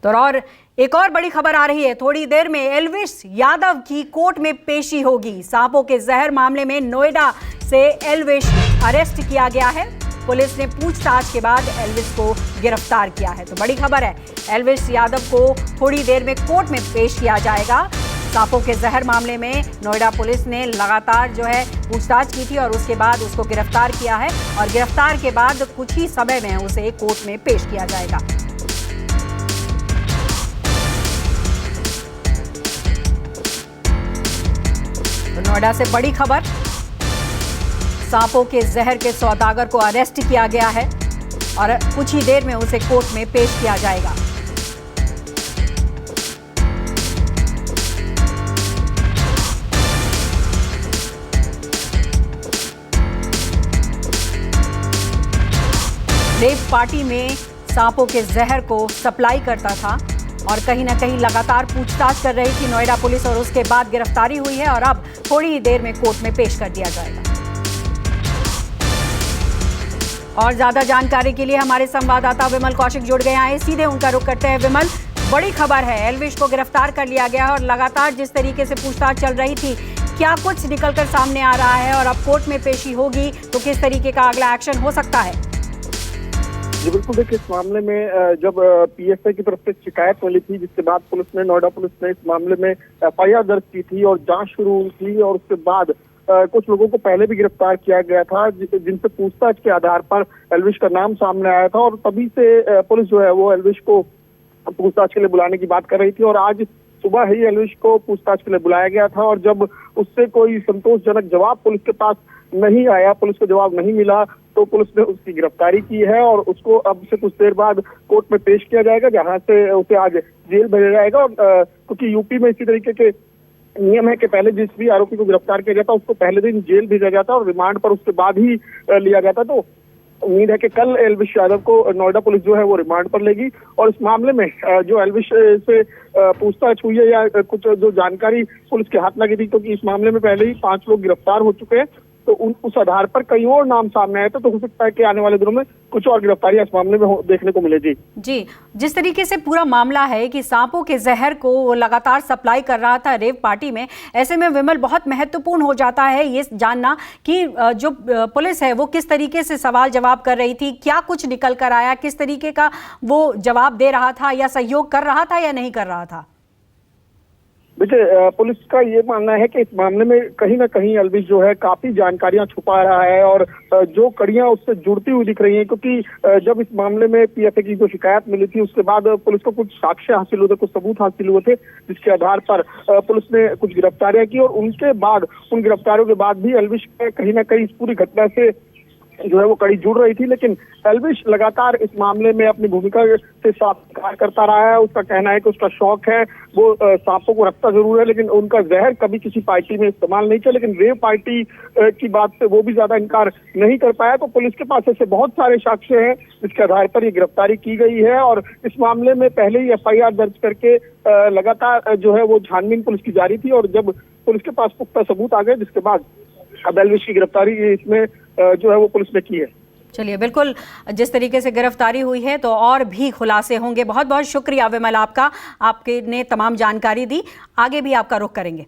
तो और एक और बड़ी खबर आ रही है। थोड़ी देर में एल्विश यादव की कोर्ट में पेशी होगी। सांपों के जहर मामले में नोएडा से एल्विश अरेस्ट किया गया है। पुलिस ने पूछताछ के बाद एल्विश को गिरफ्तार किया है। तो बड़ी खबर है, एल्विश यादव को थोड़ी देर में कोर्ट में पेश किया जाएगा। सांपों के जहर मामले में नोएडा पुलिस ने लगातार पूछताछ की थी और उसके बाद उसको गिरफ्तार किया है और गिरफ्तार के बाद कुछ ही समय में उसे कोर्ट में पेश किया जाएगा। तो नोएडा से बड़ी खबर, सांपों के जहर के सौदागर को अरेस्ट किया गया है और कुछ ही देर में उसे कोर्ट में पेश किया जाएगा। रेव पार्टी में सांपों के जहर को सप्लाई करता था और कहीं ना कहीं लगातार पूछताछ कर रही थी नोएडा पुलिस और उसके बाद गिरफ्तारी हुई है और अब थोड़ी ही देर में कोर्ट में पेश कर दिया जाएगा। और ज्यादा जानकारी के लिए हमारे संवाददाता विमल कौशिक जुड़ गए हैं, सीधे उनका रुख करते हैं। विमल, बड़ी खबर है, एल्विश को गिरफ्तार कर लिया गया है और लगातार जिस तरीके से पूछताछ चल रही थी, क्या कुछ निकलकर सामने आ रहा है और अब कोर्ट में पेशी होगी तो किस तरीके का अगला एक्शन हो सकता है? जी बिल्कुल, देखिए इस मामले में जब पीएसआई की तरफ से शिकायत मिली थी, जिसके बाद नोएडा पुलिस ने इस मामले में एफआईआर दर्ज की थी और जांच शुरू हुई थी और उसके बाद कुछ लोगों को पहले भी गिरफ्तार किया गया था जिनसे पूछताछ के आधार पर एल्विश का नाम सामने आया था और तभी से पुलिस जो है वो एल्विश को पूछताछ के लिए बुलाने की बात कर रही थी और आज सुबह ही एल्विश को पूछताछ के लिए बुलाया गया था और जब उससे कोई संतोषजनक जवाब पुलिस के पास नहीं आया, पुलिस को जवाब नहीं मिला, तो पुलिस ने उसकी गिरफ्तारी की है और उसको अब से कुछ देर बाद कोर्ट में पेश किया जाएगा, जहां से उसे आज जेल भेजा जाएगा। और क्योंकि यूपी में इसी तरीके के नियम है कि पहले जिस भी आरोपी को गिरफ्तार किया जाता उसको पहले दिन जेल भेजा जाता और रिमांड पर उसके बाद ही लिया जाता। तो उम्मीद है कि कल एल्विश यादव को नोएडा पुलिस जो है वो रिमांड पर लेगी और इस मामले में जो एल्विश से पूछताछ हुई है या कुछ जो जानकारी पुलिस के हाथ लगी थी, क्योंकि इस मामले में पहले ही 5 लोग गिरफ्तार हो चुके हैं, तो उस आधार पर कई और नाम सामने आए तो हो सकता है कि आने वाले दिनों में कुछ और गिरफ्तारियां इस मामले में देखने को मिले। जी, जिस तरीके से पूरा मामला है कि सांपों के जहर को वो लगातार सप्लाई कर रहा था रेव पार्टी में, ऐसे में विमल बहुत महत्वपूर्ण हो जाता है ये जानना कि जो पुलिस है वो किस तरीके से सवाल जवाब कर रही थी, क्या कुछ निकल कर आया, किस तरीके का वो जवाब दे रहा था या सहयोग कर रहा था या नहीं कर रहा था? देखिए, पुलिस का ये मानना है कि इस मामले में कहीं ना कहीं एल्विश जो है काफी जानकारियां छुपा रहा है और जो कड़ियां उससे जुड़ती हुई दिख रही हैं, क्योंकि जब इस मामले में पीएसआई की जो शिकायत मिली थी उसके बाद पुलिस को कुछ साक्ष्य हासिल हुए थे, कुछ सबूत हासिल हुए थे, जिसके आधार पर पुलिस ने कुछ गिरफ्तारियां की और उनके बाद उन गिरफ्तारियों के बाद भी एल्विश कहीं ना कहीं इस पूरी घटना से जो है वो कड़ी जुड़ रही थी। लेकिन एल्विश लगातार इस मामले में अपनी भूमिका से साफ कार्य करता रहा है। उसका कहना है कि उसका शौक है, वो सांपों को रखता जरूर है लेकिन उनका जहर कभी किसी पार्टी में इस्तेमाल नहीं किया। लेकिन रेव पार्टी की बात से वो भी ज्यादा इनकार नहीं कर पाया। तो पुलिस के पास ऐसे बहुत सारे साक्ष्य हैं जिसके आधार पर ये गिरफ्तारी की गई है और इस मामले में पहले ही एफआईआर दर्ज करके लगातार जो है वो छानबीन पुलिस की जारी थी और जब पुलिस के पास पुख्ता सबूत आ गए, जिसके बाद अब एल्विश की गिरफ्तारी इसमें जो है वो पुलिस ने की है। चलिए, बिल्कुल जिस तरीके से गिरफ्तारी हुई है तो और भी खुलासे होंगे। बहुत बहुत शुक्रिया विमल आपका, आपने तमाम जानकारी दी। आगे भी आपका रुख करेंगे।